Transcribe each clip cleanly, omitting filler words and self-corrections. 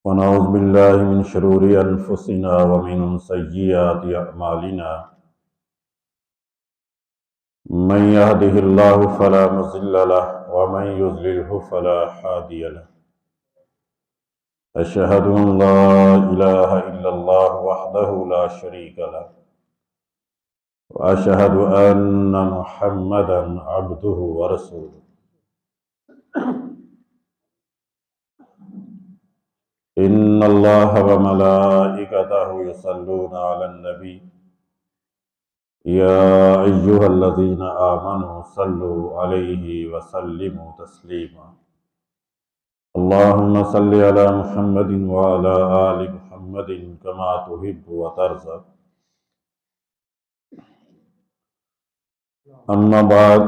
ونعوذ بالله من شرور أنفسنا ومن سيئات أعمالنا من يهده الله فلا مضل له ومن يضلله فلا هادي له أشهد أن لا إله إلا الله وحده لا شريك له وأشهد أن محمدا عبده ورسوله إن الله وملائكته يصلون على النبي يا أيها الذين آمنوا صلوا عليه وسلموا تسليما اللهم صل على محمد وعلى آل محمد كما تحب وترضى أما بعد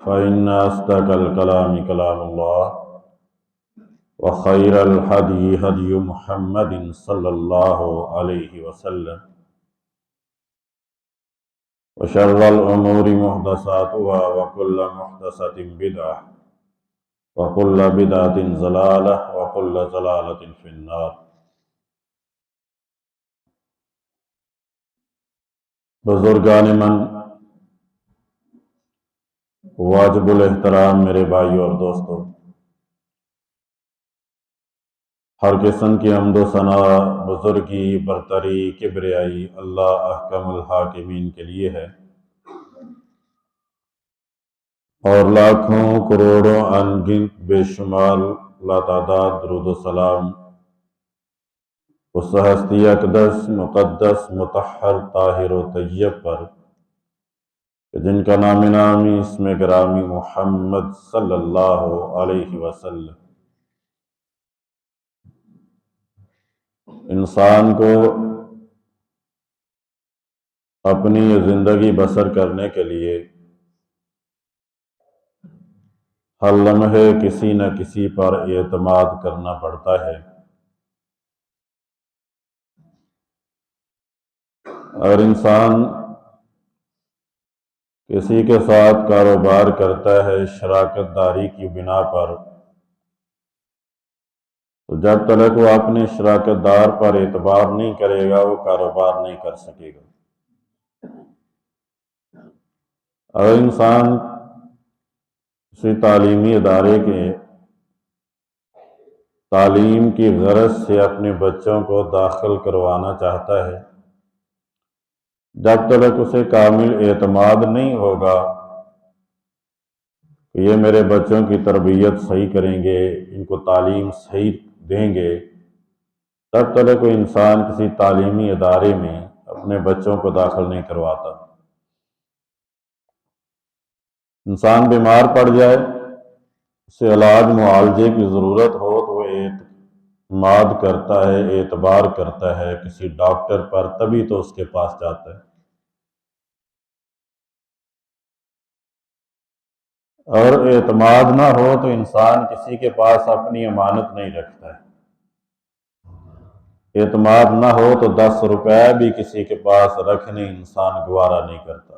فإن أصدق الكلام كلام الله وخير الهدي هدي محمد صلى الله عليه وسلم وشر الأمور محدثاتها وكل محدثة بدعة وكل بدعة ضلالة وكل ضلالة في النار۔ بزرگان من، واجب الاحترام میرے بھائیو اور دوستو، ہر قسم کی حمد و ثنا، بزرگی، برتری، کبریائی اللہ احکم الحاکمین کے لیے ہے، اور لاکھوں کروڑوں ان گنت بے شمار لاتعداد درود و سلام اس ہستی اقدس مقدس مطہر طاہر و طیب پر جن کا نام نامی اسم گرامی محمد صلی اللہ علیہ وسلم انسان کو اپنی یہ زندگی بسر کرنے کے لیے ہر لمحے کسی نہ کسی پر اعتماد کرنا پڑتا ہے۔ اگر انسان کسی کے ساتھ کاروبار کرتا ہے شراکت داری کی بنا پر، تو جب تک وہ اپنے شراکت دار پر اعتبار نہیں کرے گا وہ کاروبار نہیں کر سکے گا۔ اگر انسان کسی تعلیمی ادارے کے تعلیم کی غرض سے اپنے بچوں کو داخل کروانا چاہتا ہے، جب تک اسے کامل اعتماد نہیں ہوگا کہ یہ میرے بچوں کی تربیت صحیح کریں گے، ان کو تعلیم صحیح دیں گے، تب تک کوئی انسان کسی تعلیمی ادارے میں اپنے بچوں کو داخل نہیں کرواتا۔ انسان بیمار پڑ جائے، اسے علاج معالجے کی ضرورت ہو تو وہ اعتماد کرتا ہے، اعتبار کرتا ہے کسی ڈاکٹر پر، تبھی تو اس کے پاس جاتا ہے۔ اور اعتماد نہ ہو تو انسان کسی کے پاس اپنی امانت نہیں رکھتا ہے۔ اعتماد نہ ہو تو 10 روپے بھی کسی کے پاس رکھنے انسان گوارا نہیں کرتا۔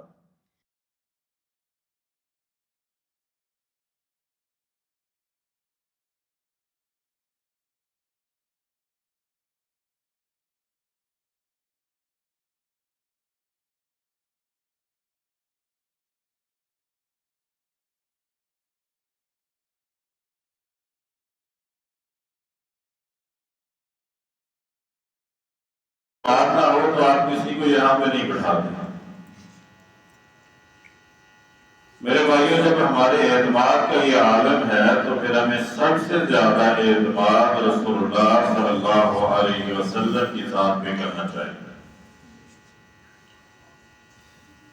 اعتماد نہ ہو تو آپ کسی کو یہاں پہ نہیں بٹھاتے۔ میرے بھائیوں، جب ہمارے اعتماد کا یہ عالم ہے تو پھر ہمیں سب سے زیادہ اعتماد رسول اللہ صلی اللہ علیہ وسلم کی ذات پہ کرنا چاہیے،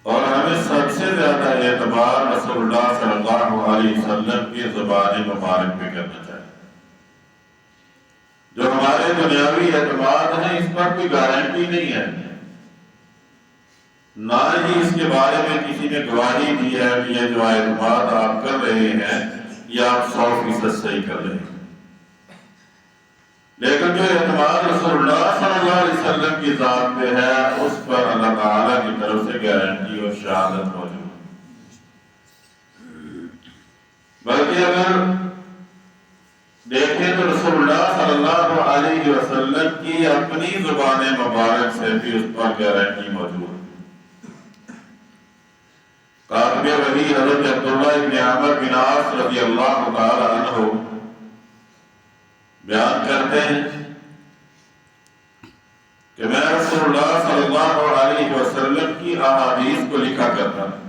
اور ہمیں سب سے زیادہ اعتماد رسول اللہ صلی اللہ علیہ وسلم کی زبان مبارک پہ کرنا چاہیے۔ جو ہمارے دنیاوی اعتماد ہیں اس پر کوئی گارنٹی نہیں ہے، نہ ہی اس کے بارے میں کسی نے گواہی دی ہے کہ یہ جو اعتماد آپ کر رہے ہیں یہ آپ 100% صحیح کر رہے ہیں۔ لیکن جو اعتماد رسول اللہ صلی اللہ علیہ وسلم کی ذات پہ ہے اس پر اللہ تعالیٰ کی طرف سے گارنٹی اور شہادت موجود ہے۔ بلکہ اگر دیکھیں تو رسول اللہ صلی اللہ علیہ وسلم کی اپنی زبان مبارک سے بھی اس پر گارنٹی موجود ہے۔ کاتب وحی حضرت عبداللہ ابن عمر بن عاص رضی اللہ تعالی عنہ بیان کرتے ہیں کہ میں رسول اللہ صلی اللہ علیہ وسلم کی احادیث کو لکھا کرتا ہوں۔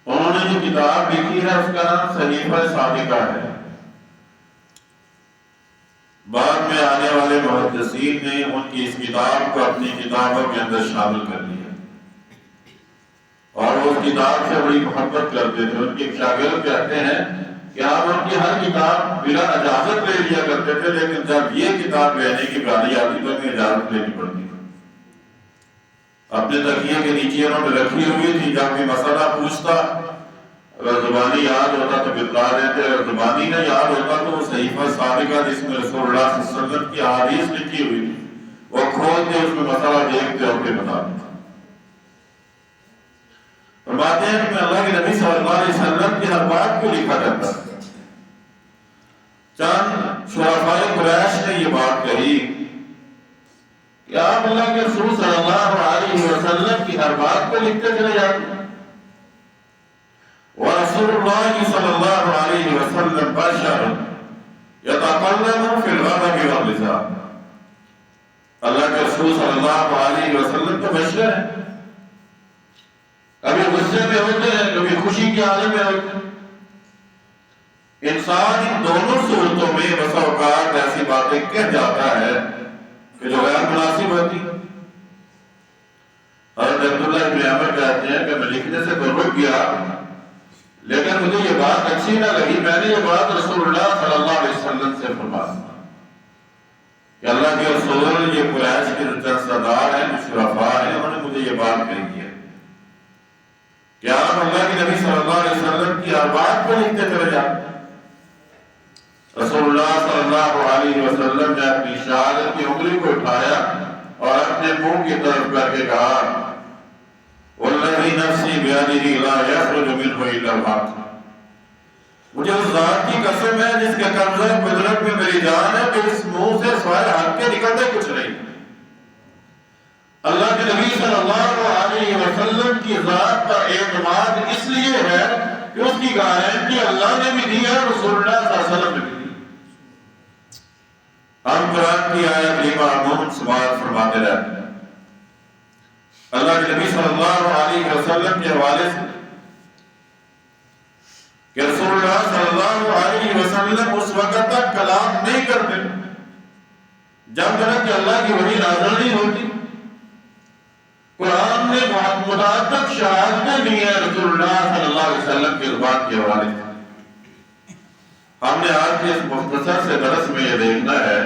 انہوں نے جو کتاب لکھی ہے اس کا نام صحیفہ صادقہ ہے۔ بعد میں آنے والے محدثین نے ان کی اس کتاب کو اپنی کتابوں کے اندر شامل کر لیا اور وہ اس کتاب سے بڑی محبت کرتے تھے۔ ان کے شاگرد کہتے ہیں کہ ہم ان کی ہر کتاب بلا اجازت لے لیا کرتے تھے، لیکن جب یہ کتاب لینے کی باری آتی تو ہمیں اجازت لینی پڑتی۔ اپنے تکیے کے نیچے انہوں نے رکھی ہوئی تھی، جب بھی مسئلہ پوچھتا اگر زبانی یاد ہوتا تو بتلا دیتے، اگر زبانی نہ یاد ہوتا تو وہ صحیفہ صادقہ جس میں رسول اللہ صلی اللہ علیہ وسلم کی احادیث لکھی ہوئی تھی وہ کھولتے، اس میں مسئلہ دیکھتے اور پھر بتا دیتے۔ فرماتے ہیں کہ اللہ کے نبی صلی اللہ علیہ وسلم کی ہر بات کو لکھا کرتا۔ چند شرفاء قریش نے یہ بات کہی کہ آپ اللہ کے رسول صلی اللہ علیہ وسلم کی ہر بات کو لکھتے چلے جاتے، ورسول اللہ صلی اللہ علیہ وسلم بشر یتکلم فی الغضب والرضا۔ اللہ کے رسول صلی اللہ علیہ وسلم تو بشر ہیں، کبھی غصے میں ہوتے ہیں، کبھی خوشی کے عالم میں ہوتے ہیں۔ انسان ان دونوں صورتوں میں بسا اوقات ایسی باتیں کہہ جاتا ہے کہ جو غیر مناسب ہوتی۔ حضرت عبداللہ ابن عمر کہتے ہیں کہ میں لکھنے سے تو رک گیا، لیکن مجھے یہ بات اچھی نہ لگی، میں نے یہ بات رسول اللہ صلی اللہ علیہ وسلم سے فرمائی کہ اللہ کے رسول، یہ قریش کے جو سردار ہیں، جو شرفاء ہیں، انہوں نے مجھے یہ بات کہی ہے کہ آپ اللہ کے نبی صلی اللہ علیہ وسلم کی ہر بات کو لکھتے چلے جاتے۔ رسول اللہ صلی اللہ علیہ وسلم نے اپنی شہادت کی انگلی کو اٹھایا اور اپنے منہ کی طرف کر کے کہا والذی نفسی بیدہ لا یخرج منہ الا الحق۔ مجھے اس ذات کی قسم ہے جس کے قبضہ قدرت میں میری جان ہے کہ اس منہ سے سوائے حق کے نکلتے کچھ نہیں۔ اللہ کے نبی صلی اللہ علیہ وسلم کی ذات پر اعتماد اس لیے ہے کہ اس کی گارنٹی اللہ نے بھی دی ہے، رسول اللہ صلی اللہ علیہ وسلم نے بھی دی۔ ہم قرآن کی آیت کریمہ عموماً سماعت فرماتے رہتے ہیں۔ اللہ کے نبی صلی اللہ علیہ وسلم کے حوالے سے کہ رسول اللہ صلی اللہ علیہ وسلم اس وقت تک کلام نہیں کرتے جب تک کہ اللہ کی وحی نازل نہیں ہوتی۔ قرآن نے متعدد شہادتیں دی ہیں رسول اللہ صلی اللہ علیہ وسلم کی زبان کے حوالے سے۔ ہم نے آج کے اس مختصر سے درس میں یہ دیکھنا ہے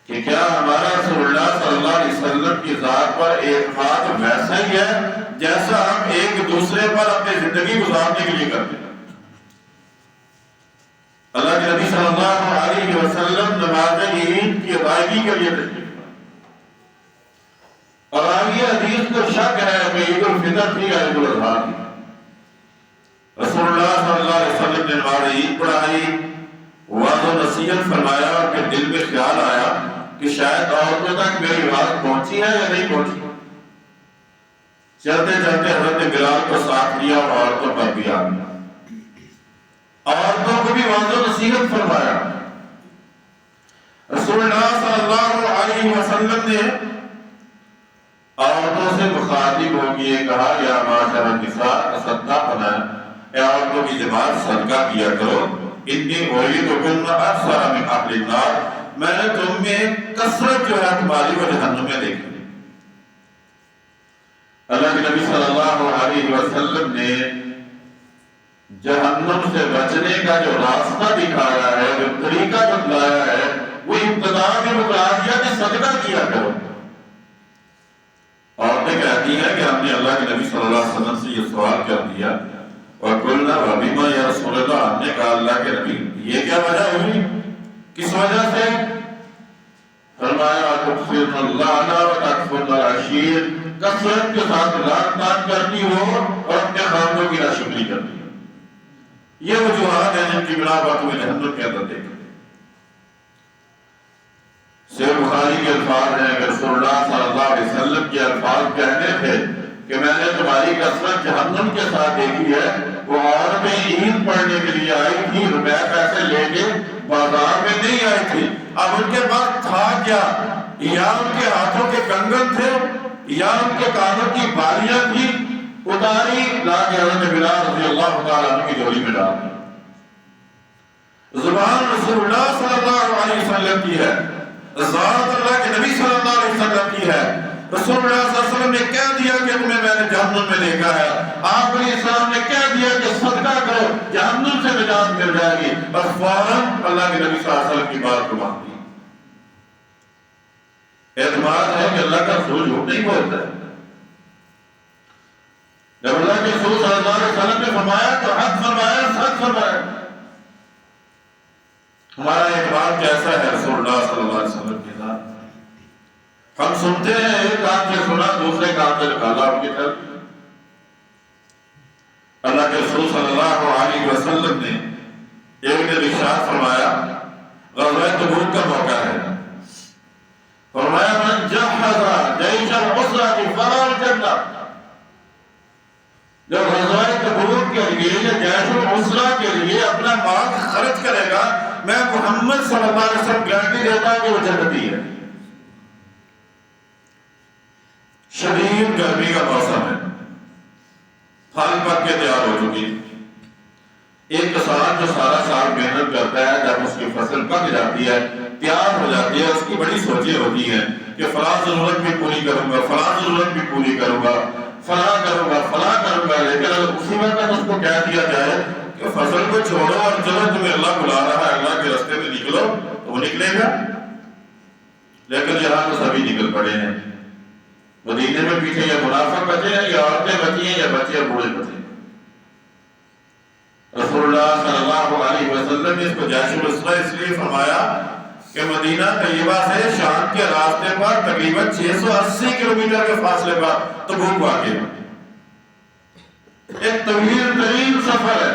کہ کیا ہمارا رسول اللہ صلی اللہ علیہ وسلم کی ذات پر اعتماد ویسا ہی ہے جیسا ہم ایک دوسرے پر اپنی زندگی گزارنے کے لیے کرتے ہیں۔ اللہ کے نبی صلی اللہ علیہ وسلم نماز عید کی ادائیگی کے لیے تشریف اور آگے حدیث کو شک ہے کہ عید الفطر تھی یا عید الاضحیٰ تھی۔ رسول اللہ صلی اللہ علیہ وسلم نے نماز عید پڑھائی، وعظ و نصیحت فرمایا اور پھر دل میں خیال آیا کہ شاید عورتوں تک میری بات پہنچی ہے یا نہیں پہنچی۔ چلتے چلتے حضرت بلال کو ساتھ لیا اور عورتوں پر بھی آ گیا، عورتوں کو بھی وعظ و نصیحت فرمایا۔ رسول اللہ صلی اللہ علیہ وسلم نے عورتوں سے مخاطب ہو کے کہا یا معاشر النساء تصدقنا، اے عورتوں کی جماعت صدقہ کیا کرو، انی اریدکن اکثر من اہل النار، میں نے تم میں کثرت جو ہے تمہاری وہ جہنم میں دیکھی۔ اللہ کے نبی صلی اللہ علیہ وسلم نے جہنم سے بچنے کا جو راستہ دکھایا ہے، جو طریقہ بتلایا ہے، وہ ابتدا میں بتلا دیا کہ صدقہ کیا کرو۔ عورتیں کہتی ہیں کہ ہم نے اللہ کے نبی صلی اللہ علیہ وسلم سے یہ سوال کر دیا وَقُلْنَا وَبِمَا يَا رسول اللہ، ہم نے کہا اللہ کے نبی یہ کیا وجہ ہوئی، کس وجہ سے؟ فرمایا تُكْثِرْنَ اللَّعْنَ وَتَكْفُرْنَ الْعَشِيرَ، کثرت کے ساتھ لعن طعن کرتی ہو اور اپنے خاندوں کی ناشکری کرتی ہو۔ یہ وجوہات ہیں جن کی بنا پر تمہیں جہنم کے اندر دیکھا۔ صحیح بخاری کے الفاظ ہیں کہ رسول اللہ صلی اللہ علیہ وسلم کے الفاظ کہنے تھے کہ میں نے تمہاری کثرت جہنم کے ساتھ دیکھی ہے. وہ عورتیں عید پڑھنے کے لیے آئی تھی، روپے پیسے لے کے بازار میں نہیں آئی تھی. اب ان کے پاس تھا کیا؟ یا ان کے ہاتھوں کے کنگن تھے یا ان کے کانوں کی بالیاں تھی، اتاری لا کے حضرت بلال رضی اللہ تعالیٰ عنہ کی جولی میں ڈال دی. زبان رسول اللہ صلی اللہ علیہ وسلم کی ہے، ذات اللہ کے نبی صلی اللہ علیہ وسلم کی ہے. رسول اللہ صلی اللہ علیہ وسلم نے کہہ دیا کہ تمہیں میں نے جہنم میں دیکھا ہے. آپ علیہ السلام نے کہہ دیا کہ صدقہ کرو جہنم سے نجات مل جائے گی، بس فوراً اللہ کے نبی صلی اللہ علیہ وسلم کی بات کو مان دی. اعتماد ہے کہ اللہ کا رسول جھوٹ نہیں بولتا ہے. جب اللہ کے رسول صلی اللہ علیہ وسلم نے فرمایا تو حق فرمایا، سچ فرمایا. ہمارا اعتماد کیسا ہے رسول اللہ صلی اللہ علیہ وسلم کے ساتھ؟ ہم سنتے ہیں، ایک کان سے سنا دوسرے کان سے نکالا ان کی طرف. اللہ کے رسول صلی اللہ علیہ وسلم نے ایک دن ارشاد فرمایا، غزوہ تبوک کا موقع ہے، فرمایا من جہز جیش العسرہ فلا الجنہ. جب غزوہ تبوک کے لیے یا جیش العسرہ کے لیے اپنا مال خرچ کرے گا، میں محمد صلی اللہ علیہ وسلم گارنٹی دیتا ہوں کہ وہ جنتی ہے. شدید گرمی کا موسم ہے، پھل پک کے تیار ہو چکی. ایک کسان جو سارا سال محنت کرتا ہے، جب اس کی فصل پک جاتی ہے، تیار ہو جاتی ہے، اس کی بڑی سوچیں ہوتی ہیں کہ فلاں ضرورت بھی پوری کروں گا، فلاں ضرورت بھی پوری کروں گا، فلاں کروں گا، فلاں کروں گا. لیکن اگر اسی وقت اس کو کہہ دیا جائے کہ فصل کو چھوڑو اور چلو تمہیں اللہ بلا رہا ہے، اللہ کے راستے میں نکلو، تو وہ نکلے گا. لیکن یہاں تو سبھی نکل پڑے ہیں. مدینے میں پیچھے یا منافق بچے ہیں یا عورتیں بچی ہیں یا بچے اور بوڑھے بچے ہیں. رسول اللہ صلی اللہ علیہ وسلم نے اس کو جیش العسرہ اس لیے فرمایا کہ مدینہ طیبہ سے شام کے راستے پر تقریباً 680 کلومیٹر کے فاصلے پر تبوک واقع ہے. ایک طویل ترین سفر ہے،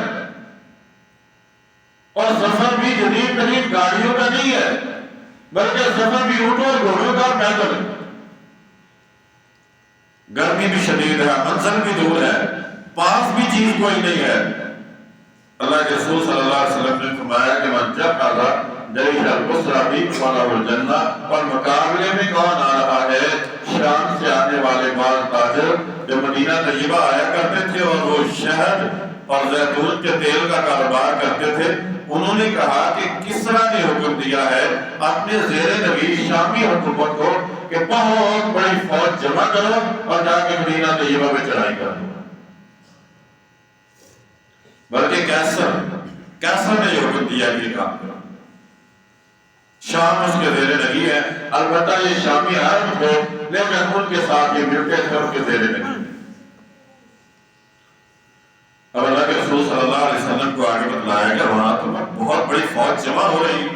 اور سفر بھی جدید ترین گاڑیوں کا نہیں ہے، بلکہ سفر بھی اونٹوں اور گھوڑوں کا پیدل ہے. گرمی بھی شدید ہے، منزل بھی دور ہے، پاس بھی چیز کوئی نہیں ہے. اللہ کے رسول صلی اللہ علیہ وسلم نے فرمایا کہ من جہز جیش العسرہ فلہ الجنہ. اور مقابلے میں کون آ رہا ہے؟ شام سے آنے والے بعض تاجر جو مدینہ طیبہ آیا کرتے تھے اور وہ شہد اور زیتون کے تیل کا کاروبار کرتے تھے. انہوں نے کہا کہ کسریٰ نے حکم دیا ہے اپنے زیر نبی شامی حکومت کو کہ بہت بڑی فوج جمع کرو اور جا کے مدینہ طیبہ میں چڑھائی کرو. بلکہ کیسر نے یہ حکم دیا کہ یہ کام کرو. شام اس کے زیر نگی ہے. البتہ یہ شامی عرب تھے، لیکن ان کے ساتھ یہ ملتے تھے اس کے زیر نگی. اب اللہ کے رسول صلی اللہ علیہ وسلم کو آگے بتلایا کہ وہاں تو بہت بڑی فوج جمع ہو رہی.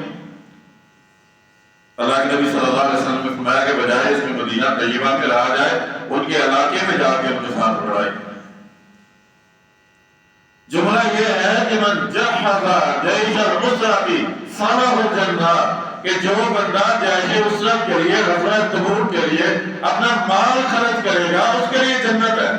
اللہ کے نبی صلی اللہ علیہ وسلم نے فرمایا کہ بجائے اس میں مدینہ طیبہ میں رہا جائے، ان کے علاقے میں جا کے ان کے ساتھ لڑائی. جملہ یہ ہے کہ من جہز جیش العسرہ فلہ الجنہ، کہ جو بندہ جیش العسرہ کے لیے غزوہ تبوک کے لیے اپنا مال خرچ کرے گا اس کے لیے جنت ہے.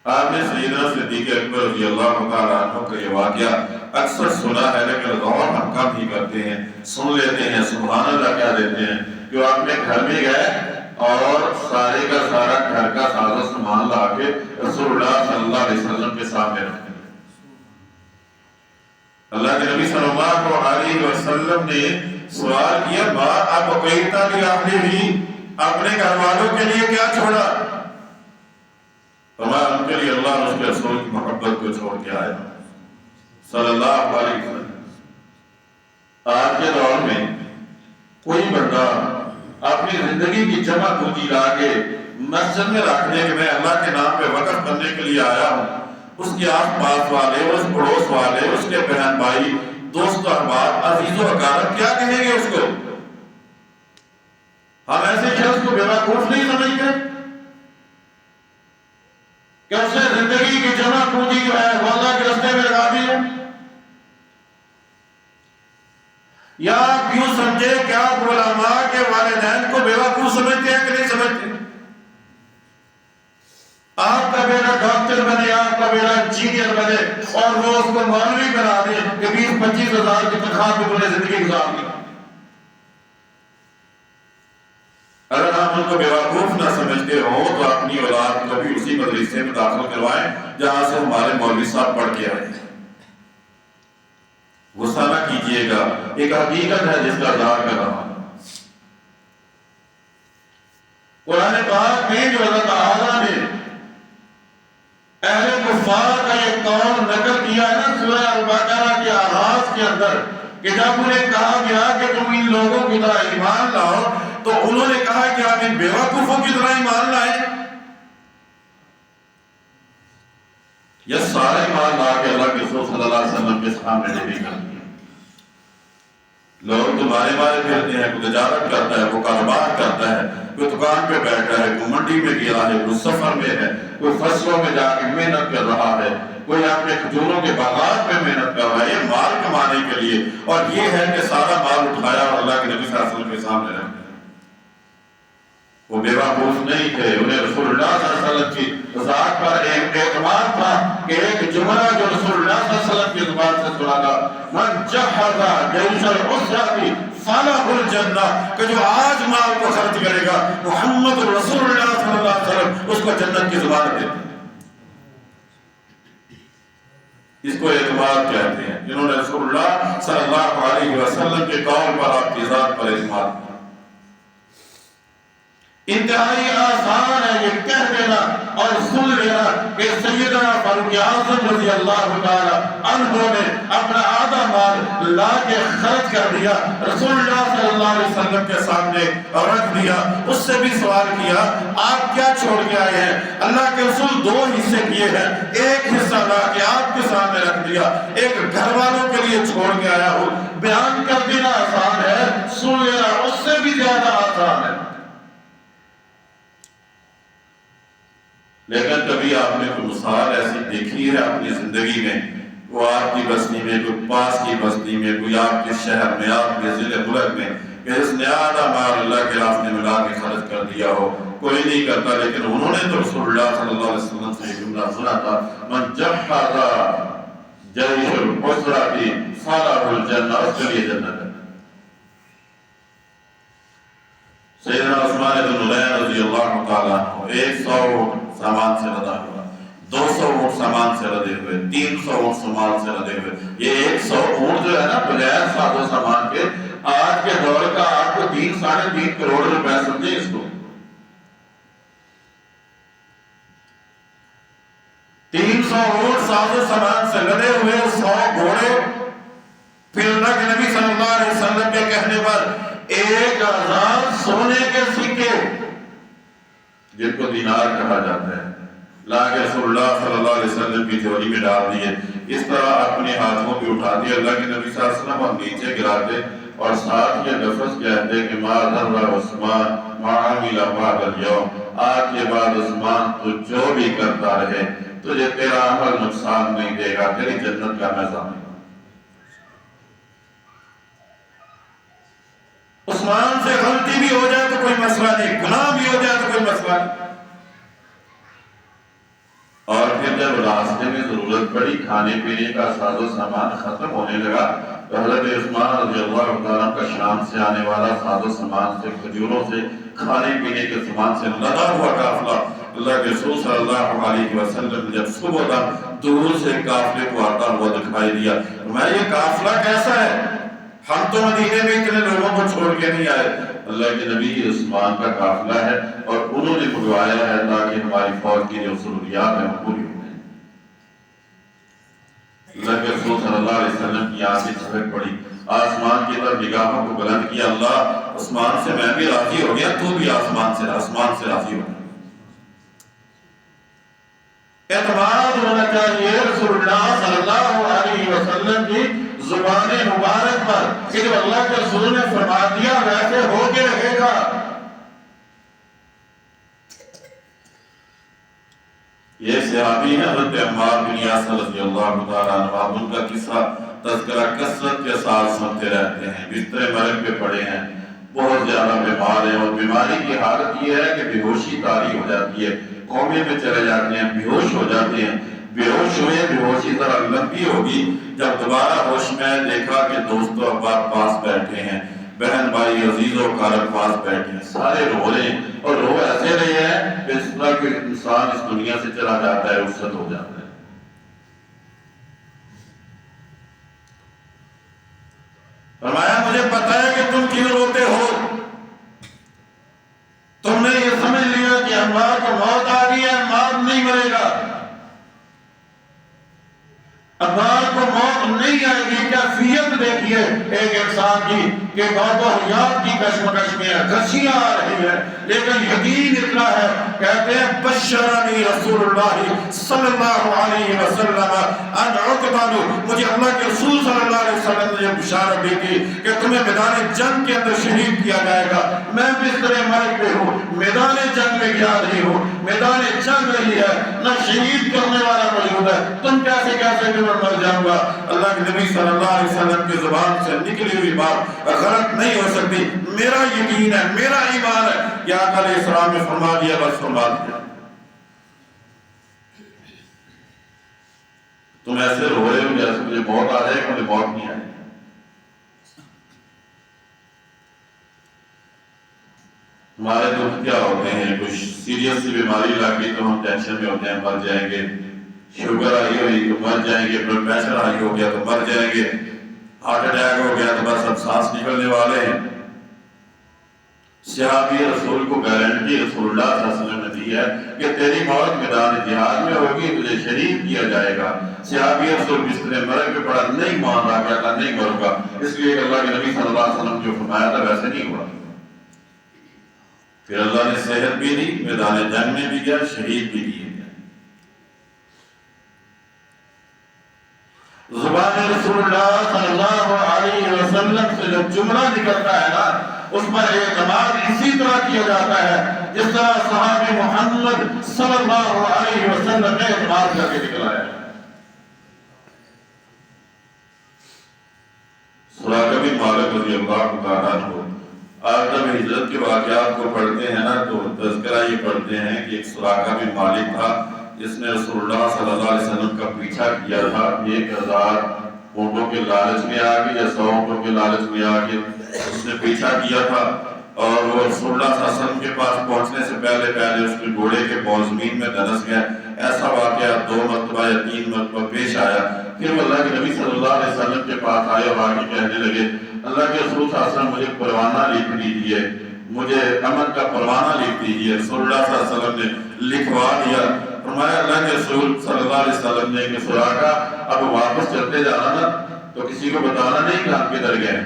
آپ نے سیدنا صدیق اکبر رضی اللہ تعالیٰ عنہ کا یہ واقعہ اکثر سنا ہے، لیکن غور ہم کم ہی کرتے ہیں. سن لیتے ہیں، سبحان اللہ کہہ دیتے ہیں. جو اپنے گھر میں گئے اور سارے کا سارا گھر کا ساز و سامان لا کے رسول اللہ صلی اللہ علیہ وسلم کے سامنے رکھتے ہیں. اللہ کے نبی صلی اللہ علیہ وسلم نے سوال کیا، ما ابقیت لأہلہ، اپنے گھر والوں کے لیے کیا چھوڑا؟ فرمایا ان کے لیے اللہ اور اس کے رسول کی محبت کو چھوڑ کے آیا صلی اللہ علیہ وسلم. آج کے دور میں کوئی بندہ اپنی زندگی کی جمع پونجی لا کے مسجد میں رکھ دے کہ میں اللہ کے نام پہ وقف کرنے کے لیے آیا ہوں، اس کے آس پاس والے، اس پڑوس والے، اس کے بہن بھائی، دوست احباب، عزیز و اقارب کیا کہیں گے اس کو؟ ہم ایسے شخص کو بیوقوف نہیں سمجھتے کہ اس نے زندگی کی جمع پونجی جو ہے وہ اللہ کے راستے میں لگا دی ہے؟ یا آپ یوں سمجھے کہ آپ وہ انجینئر بنے اور وہ اس کو مولوی بنا دے کہ 20-25 ہزار کی تنخواہ پہ تمہیں زندگی گزارنی. اگر آپ ان کو بیوقوف نہ سمجھتے ہو تو اپنی اولاد کو بھی اسی مدرسے میں داخل کروائیں جہاں سے ہمارے مولوی صاحب پڑھ کے آئے. غصہ نہ کیجیے گا، ایک حقیقت ہے جس کا اظہار کر رہا ہوں. قرآن پاک میں جو اللہ تعالیٰ نے اہل کفار کا یہ قول نقل کیا ہے نا سورہ البقرہ کے آغاز کے اندر، کہ جب انہیں کہا گیا کہ تم ان لوگوں کی طرح ایمان لاؤ تو انہوں نے کہا کہ آپ ان بیوقوفوں کی طرح ایمان لائیں. یہ سارے ایمان لا کے اللہ کے رسول صلی اللہ علیہ وسلم کے سامنے نہیں کر دیا. لوگ تمہارے بارے پھرتے ہیں، کوئی تجارت کرتا ہے، کوئی کاروبار کرتا ہے، کوئی دکان پہ بیٹھا ہے، کوئی منڈی میں گیا ہے، کوئی سفر میں ہے، کوئی فصلوں میں جا کے محنت کر رہا ہے، کوئی اپنے کھجوروں کے باغات میں محنت کر رہا ہے، یہ مال کمانے کے لیے. اور یہ ہے کہ سارا مال اٹھایا اور اللہ کے نبی صلی اللہ علیہ وسلم کے سامنے رکھ دیا. وہ بیوقوف نہیں تھے، انہیں رسول اللہ صلی اللہ علیہ وسلم کی ذات پر ایک اعتماد تھا کہ ایک جملہ جو رسول اللہ صلی اللہ علیہ وسلم کی زبان سے سنا تھا، من جہز جیش العسرہ فلہ الجنہ، کہ جو آج مال کو خرچ کرے گا محمد رسول اللہ صلی اللہ علیہ وسلم اس کو جنت کی زبان دیتے ہیں. اس کو اعتماد کہتے ہیں، جنہوں نے رسول اللہ صلی اللہ علیہ وسلم کے قول پر آپ کی ذات پر اعتماد کیا. انتہائی آسان ہے یہ کہہ دینا اور سن لینا کہ سیدنا فاروق اعظم رضی اللہ تعالی عنہ نے اپنا آدھا مال لا کے خرچ کر دیا، رسول اللہ صلی اللہ علیہ وسلم کے سامنے رکھ دیا. اس سے بھی سوال کیا آپ کیا چھوڑ کے آئے ہیں؟ اللہ کے رسول 2 حصے کیے ہیں، ایک حصہ لا کے آپ کے سامنے رکھ دیا، ایک گھر والوں کے لیے چھوڑ کے آیا ہوں. بیان کر دینا آسان ہے، سن لینا اس سے بھی زیادہ آسان ہے. لیکن کبھی آپ نے کوئی مثال ایسی دیکھی ہے اپنی زندگی میں، وہ آپ کی بستی میں، کوئی پاس کی بستی میں، کوئی آپ کے شہر میں، آپ کے ضلع ملک میں، کہ اس نے آدھا مال اللہ کے راستے میں لا کے خرچ کر دیا ہو؟ کوئی نہیں کرتا. لیکن انہوں نے تو رسول اللہ صلی اللہ علیہ وسلم سے یہ جملہ سنا تھا، من جہز جیش العسرہ فلہ الجنہ، اس کے لیے جنت ہے. سیدنا عثمان بن نورین رضی اللہ تعالیٰ عنہ 100 اونٹ سامان سے لدا ہوا، 200 اونٹ سامان سے لدے ہوئے، 300 اونٹ سامان سے لدے ہوئے. یہ 100 اونٹ جو ہے نا بغیر ساز و سامان کے آج کے دور کا آپ کو 3-3.5 کروڑ روپے سمجھے اس کو. 300 اونٹ ساز و سامان سے لدے ہوئے، 100 گھوڑے. پھر اللہ کے نبی صلی اللہ علیہ وسلم کے کہنے پر 1000 سونے کے سکے جن کو دینار کہا جاتا ہے لا کے رسول اللہ صلی اللہ علیہ وسلم کی جھولی میں ڈال دیے. اس طرح اپنے ہاتھوں پہ اٹھاتے اللہ کے نبی صلی اللہ علیہ وسلم اور نیچے گراتے اور ساتھ یہ لفظ کہتے کہ ما ضر عثمان ما عمل بعد اليوم، آج کے بعد عثمان تو جو بھی کرتا رہے تجھے تیرا عمل نقصان نہیں دے گا، تیری جنت کا نظام ہے. عثمان سے غلطی بھی ہو جائے تو کوئی مسئلہ نہیں، گناہ بھی ہو جائے تو کوئی مسئلہ نہیں. اور پھر جب راستے میں ضرورت پڑی، کھانے پینے کا ساز و سامان ختم ہونے لگا تو حضرت عثمان رضی اللہ تعالیٰ کا شام سے آنے والا ساز و سامان سے، کھجوروں سے، کھانے پینے کے سامان سے لدا ہوا قافلہ اللہ کے رسول صلی اللہ علیہ وسلم جب صبح تک دور سے قافلے کو آتا ہوا دکھائی دیا. میں یہ قافلہ کیسا ہے؟ ہم تو مدینے میں اتنے لوگوں کو چھوڑ کے نہیں آئے. اللہ کے نبی عثمان کا قافلہ ہے اور انہوں نے بلوایا ہے تاکہ ہماری فوج کی جو ضروریات ہیں وہ پوری ہو جائیں. اللہ کے رسول صلی اللہ علیہ وسلم کی آنکھیں چمک پڑی، آسمان کی طرف نگاہوں کو بلند کیا، اللہ عثمان سے میں بھی راضی ہو گیا، تو بھی آسمان سے راضی ہو گیا. اعتماد ہونا چاہیے رسول اللہ صلی اللہ علیہ وسلم کی زبان مبارک پر کہ جب اللہ کے رسول نے فرما دیا ویسے ہو کے رہے گا. یہ صحابی ہیں حضرت عمار بن یاسر رضی اللہ تعالیٰ عنہ، ان کا قصہ تذکرہ کثرت کے ساتھ سنتے رہتے ہیں. بستر مرگ پہ پڑے ہیں، بہت زیادہ بیمار ہیں اور بیماری کی حالت یہ ہے کہ بے ہوشی طاری ہو جاتی ہے، کومے میں چلے جاتے ہیں، بے ہوش ہو جاتے ہیں. بے ہوش ہوئے، بے ہوشی ذرا لمبی ہوگی، جب دوبارہ ہوش میں دیکھا کہ دوست و احباب پاس بیٹھے ہیں، بہن بھائی عزیز و اقارب پاس بیٹھے ہیں، سارے رو رہے ہیں، اور رو ایسے رہے ہیں کہ اس طرح کہ انسان اس دنیا سے چلا جاتا ہے، رخصت ہو جاتا ہے۔ فرمایا مجھے پتا ہے کہ تم کیوں روتے ہو، تم نے یہ سمجھ لیا کہ عمار کو موت آ گئی ہے، عمار نہیں مرے گا، عمار کو موت نہیں آئے گی۔ کیفیت دیکھیے ایک انسان کی کہ موت و حیات کی کشمکش میں ہے، غشیاں آ رہی ہے، لیکن یقین اتنا ہے، کہتے ہیں بشرنی رسول اللہ صلی اللہ علیہ وسلم ان اقتل، مجھے اللہ کے رسول صلی اللہ علیہ وسلم نے بشارت دی تھی کہ تمہیں میدان جنگ کے اندر شہید کیا جائے گا۔ میں بستر مرگ پہ ہوں، میدان جنگ میں گیا نہیں ہوں، میدان جنگ نہیں ہے، نہ شہید کرنے والا موجود ہے، تم کیسے کہ میں مر جاؤں گا۔ اللہ کے نبی صلی اللہ علیہ وسلم کی زبان سے نکلی ہوئی بات غلط نہیں ہو سکتی، میرا یقین ہے، میرا ایمان ہے کہ آقا علیہ السلام نے فرما دیا، بس فرما دیا۔ تم ایسے رو رہے ہو جیسے مجھے موت آ جائے گا، مجھے موت نہیں آئے گی۔ ہمارے دکھ کیا ہوتے ہیں، کچھ سیریس سی بیماری لگ گئی تو ہم ٹینشن میں ہوتے ہیں، مر جائیں گے، شوگر آئی ہوئی تو مر جائیں گے، بلڈ پریشر آئی ہو گیا تو مر جائیں گے، ہارٹ اٹیک ہو گیا تو بس اب سانس نکلنے والے ہیں۔ صحابی رسول کو گارنٹی رسول اللہ صلی اللہ علیہ وسلم نے دی ہے کہ تیری موت میدان جہاد میں ہوگی، تجھے شہید کیا جائے گا۔ صحابی رسول بستر مرگ پہ پڑا، نہیں مان رہا، کہتا نہیں مروں گا، اس لیے کہ اللہ کے نبی صلی اللہ علیہ وسلم جو فرمایا تھا ویسے نہیں ہوا۔ پھر اللہ نے صحت بھی دی، میدان جنگ میں بھی گیا، شہید بھی کیے گئے۔ زبان رسول اللہ صلی اللہ علیہ وسلم سے جو جملہ نکلتا ہے نا، اس پر اعتماد اسی طرح کیا جاتا ہے جس طرح صحابی محمد صلی اللہ علیہ وسلم نے اعتماد کر کے نکلایا ہے۔ سراقہ بن مالک رضی اللہ تعالیٰ عنہ، آج جب ہجرت کے واقعات کو پڑھتے ہیں نا تو تذکرہ یہ پڑھتے ہیں کہ ایک سراقہ بن مالک تھا جس نے رسول اللہ صلی اللہ علیہ وسلم کا پیچھا کیا تھا، 1000 اونٹوں کے لالچ میں آ کے یا 100 اونٹوں کے لالچ میں آ کے اس نے پیچھا کیا تھا، اور وہ رسول اللہ صلی اللہ علیہ وسلم کے پاس پہنچنے سے پہلے اس کے گھوڑے کے پاؤں زمین میں دھنس گیا۔ ایسا واقعہ 2 مرتبہ یا 3 مرتبہ پیش آیا۔ پھر وہ اللہ کے نبی صلی اللہ علیہ وسلم کے پاس آئے اور آگے کہنے لگے، اللہ کے رسول صلی اللہ علیہ وسلم مجھے پروانہ لکھ دیجیے، مجھے امن کا پروانہ لکھ دیجیے۔ رسول اللہ صلی اللہ علیہ وسلم نے لکھوا دیا۔ فرمایا اللہ کے رسول صلی اللہ علیہ وسلم نے کہ سراقہ اب واپس چلتے جانا نا تو کسی کو بتانا نہیں کہ آپ کدھر گئے۔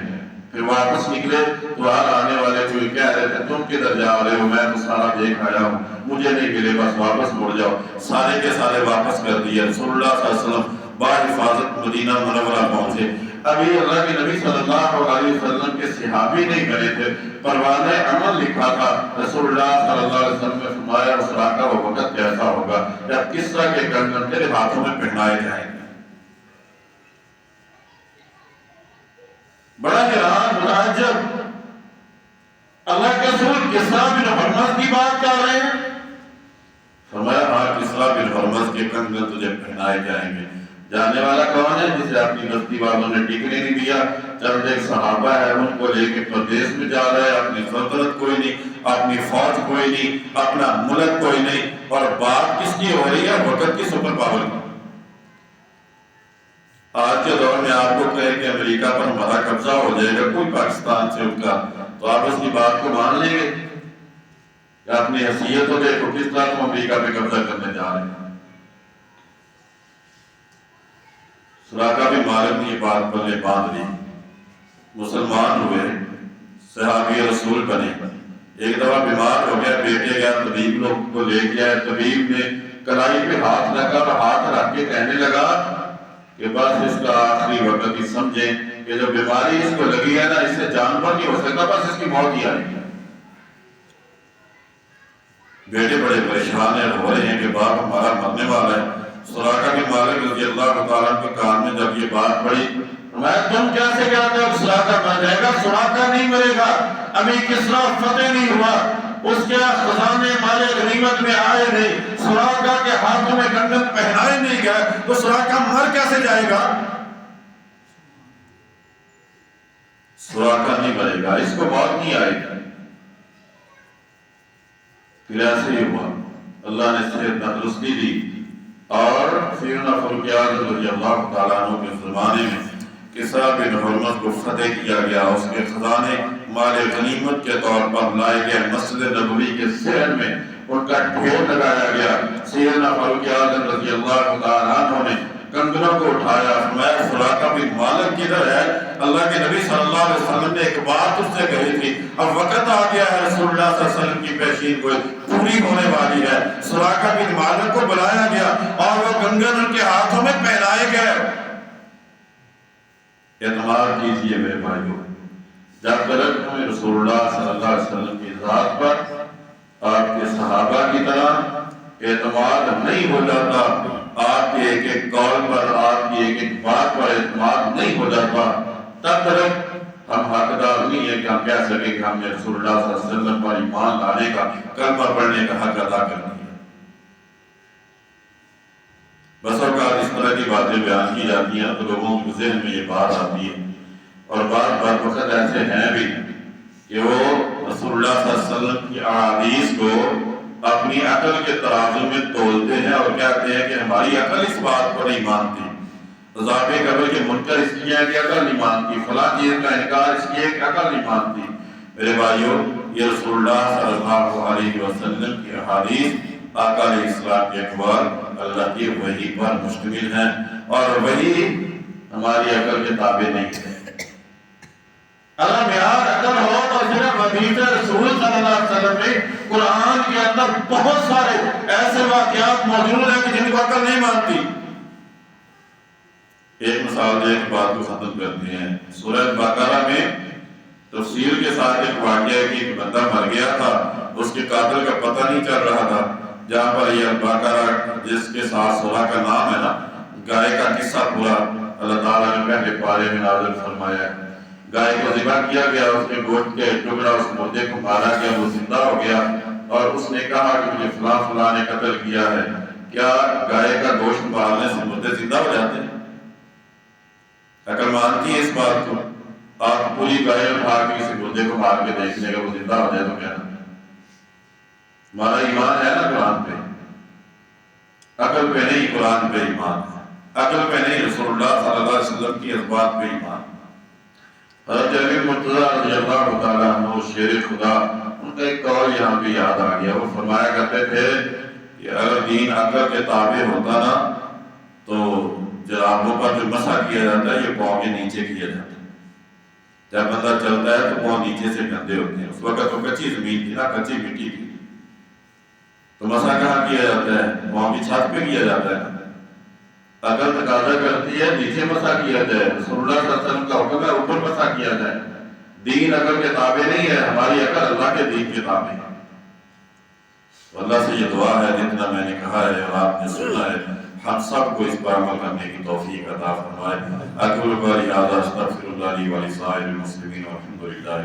پھر واپس نکلے تو آنے والے کوئی کہہ رہے تھے تم کدھر جا رہے ہو، میں تو سارا دیکھ آیا ہوں، مجھے نہیں ملے، بس واپس مڑ جاؤ۔ سارے کے سارے واپس کر دیے۔ رسول اللہ صلی اللہ علیہ وسلم بحفاظت مدینہ منورہ پہنچے۔ ابھی اللہ کے نبی صلی اللہ علیہ وسلم کے صحابی نہیں بنے تھے، پروانہ امن لکھا تھا۔ رسول اللہ صلی اللہ علیہ وسلم نے فرمایا سراقہ وہ وقت کیسا ہوگا جب کسرا کے کنگن تیرے ہاتھوں میں پہنائے جائیں گے۔ بڑا حیران متعجب، اللہ کے رسول کسرا بن ہرمز کی بات کر رہے ہیں۔ فرمایا ہاں کسرا بن ہرمز کے کنگن تجھے پہنائے جائیں گے۔ جاننے والا کون ہے؟ جسے اپنی بستی والوں نے ٹکنے نہیں دیا، چند ایک صحابہ ہے ان کو لے کے پردیس میں جا رہا ہے، اپنی سلطنت کوئی نہیں، اپنی فوج کوئی نہیں، اپنا ملک کوئی نہیں، اور بات کس کی ہو رہی ہے؟ وقت کی سپر پاور کی۔ آج کے دور میں آپ کو کہے کہ امریکہ پر ہمارا قبضہ ہو جائے گا کوئی پاکستان سے ان کا، تو آپ اس کی بات کو مان لیں گے کہ اپنی حیثیت کو دیکھو کس طرح تم امریکہ پہ قبضہ کرنے جا رہے ہیں۔ سراقہ بن مالک نے یہ بات پلے باندھ لی، مسلمان ہوئے، صحابی رسول بنے۔ ایک دفعہ بیمار ہو گیا، بیٹے گیا طبیب لوگ کو لے گیا، طبیب نے کلائی پہ ہاتھ رکھا اور ہاتھ رکھ کے کہنے لگا کہ بس اس کا آخری وقت ہی سمجھیں کہ جو بیماری اس کو لگی ہے نا اس سے جانور نہیں ہو سکتا، بس اس کی موت ہی آئے گی۔ بیٹے بڑے پریشان ہیں، رو رہے ہیں کہ باپ ہمارا مرنے والا ہے۔ سراقہ بن مالک رضی اللہ تعالیٰ کے کان میں جب یہ بات پڑی، میں تم کیسے کہتے ہو سراقہ مر جائے گا؟ سراقہ نہیں مرے گا، ابھی کسرا فتح نہیں ہوا، اس کے خزانے مال غنیمت میں آئے نہیں، سراقہ کے ہاتھوں میں گنڈن پہنائے نہیں گئے، تو سراقہ مر کیسے جائے گا؟ سراقہ نہیں مرے گا، اس کو موت نہیں آئے گی۔ پھر ایسے ہی ہوا، اللہ نے صحت تندرستی دی، اور سیدنا فاروق اعظم رضی اللہ تعالیٰ عنہ کے زمانے میں کسریٰ بن ہرمز کو فتح کیا گیا، اس کے خزانے مال غنیمت کے طور پر لائے گئے، مسجد نبوی کے صحن میں ان کا ڈھیر لگایا گیا۔ سیدنا فاروق اعظم رضی اللہ تعالیٰ عنہ نے کنگنوں کو اٹھایا، فرمایا سراقہ بن مالک کدھر ہے؟ اللہ کے نبی صلی اللہ علیہ وسلم نے ایک بات اس سے کہی تھی، اب وقت آ گیا ہے، رسول اللہ صلی اللہ علیہ وسلم کی پیشین کو پوری ہونے والی ہے۔ سراقہ بن مالک کو بلایا گیا اور وہ کنگن ان کے ہاتھوں میں پہنائے گئے۔ اعتماد کیجئے میرے بھائیوں، جب تک ہمیں رسول اللہ صلی اللہ علیہ وسلم کی ذات پر آپ کے صحابہ کی طرح اعتماد نہیں ہو جاتا، آپ کے ایک ایک قول پر، آپ کی ایک ایک بات پر اعتماد نہیں ہو جاتا، تب تک ہم حقدار نہیں ہے کہ ہم کہہ سکیں کہ ہم نے رسول اللہ صلی اللہ علیہ وسلم پر ایمان لانے کا، کلمہ پڑھنے کا حق ادا کر دیا۔ بس اوقات اس طرح کی باتیں بیان کی جاتی ہیں تو لوگوں کے ذہن میں یہ بات آتی ہے، اور بعض وقت ایسے ہیں بھی کہ وہ رسول اللہ صلی اللہ علیہ وسلم کی احادیث کو اپنی عقل کے ترازو میں تولتے ہیں اور کہتے ہیں کہ ہماری عقل اس بات کو نہیں مانتی، عذاب قبر کے منکر اس لیے ہے کہ عقل نہیں مانتی، فلاں چیز کا انکار اس لیے کہ عقل نہیں مانتی۔ میرے بھائیوں، یہ رسول اللہ صلی اللہ علیہ وسلم کی احادیث، آقا علیہ السلام کے اقوال اللہ کی وحی پر مشتمل ہیں، اور وحی ہماری عقل کے تابع نہیں ہے۔ اگر معیار عقل ہو تو صرف حدیث رسول صلی اللہ علیہ وسلم میں قرآن کے اندر بہت سارے ایسے واقعات موجود ہیں کہ جن کو عقل نہیں مانتی۔ ایک مثال دے ایک بات کو ختم کرتے ہیں، سورہ بقرہ میں تفصیل کے ساتھ ایک واقعہ ہے کہ ایک بندہ مر گیا تھا، اس کے قاتل کا پتہ نہیں چل رہا تھا، جہاں پر یہ بقرہ جس کے ساتھ سورہ کا نام ہے نا، گائے کا قصہ پورا اللہ تعالیٰ نے پہلے پارے میں نازل فرمایا ہے۔ گائے کو ذبح کیا گیا، اس کے گوشت کے ٹکڑا اس مردے کو مارا گیا، وہ زندہ ہو گیا، اور اس نے کہا کہ مجھے فلاں فلاں نے قتل کیا ہے۔ کیا گائے کا گوشت مارنے سے مردے زندہ ہو جاتے ہیں؟ عقل مانتی ہے اس بات کو؟ آپ پوری گائے اٹھا کے کسی مردے کو مار کے دیکھنے کا وہ زندہ ہو جائے تو کہنا ہمارا ایمان ہے نا قرآن پہ؟ عقل پہ نہیں، قرآن پہ ایمان ہے، عقل پہ نہیں، رسول اللہ صلی اللہ علیہ وسلم کی اس بات پہ ایمان۔ حضرت علی مرتضیٰ رضی اللہ تعالیٰ عنہ شیر خدا، ان کا ایک قول یہاں پہ یاد آ گیا، وہ فرمایا کرتے تھے کہ اگر دین عقل کے تابع ہوتا نا تو جرابوں پر جو مسح کیا جاتا ہے یہ پاؤں کے نیچے کیا جاتا ہے۔ جب بندہ چلتا ہے تو پاؤں نیچے سے گندے ہوتے ہیں، اس وقت تو کچی زمین تھی نا، کچی مٹی تھی، تو مسح کہاں کیا جاتا ہے؟ پاؤں کی چھت پہ کیا جاتا ہے۔ عقل تقاضا کرتی ہے نیچے مسح کیا جائے، رسول اللہ صلی اللہ علیہ وسلم کا حکم ہے اوپر مسح کیا جائے۔ دین عقل کے تابع نہیں ہے، ہماری عقل اللہ کے دین کے تابع ہے۔ اللہ سے یہ دعا ہے جتنا میں نے کہا ہے اور آپ نے سنا ہے، ہم سب کو اس پر عمل کرنے کی توفیق عطا فرمائے۔ اقول قولی ھذا استغفر اللہ لی ولسائر المسلمین والحمد للہ۔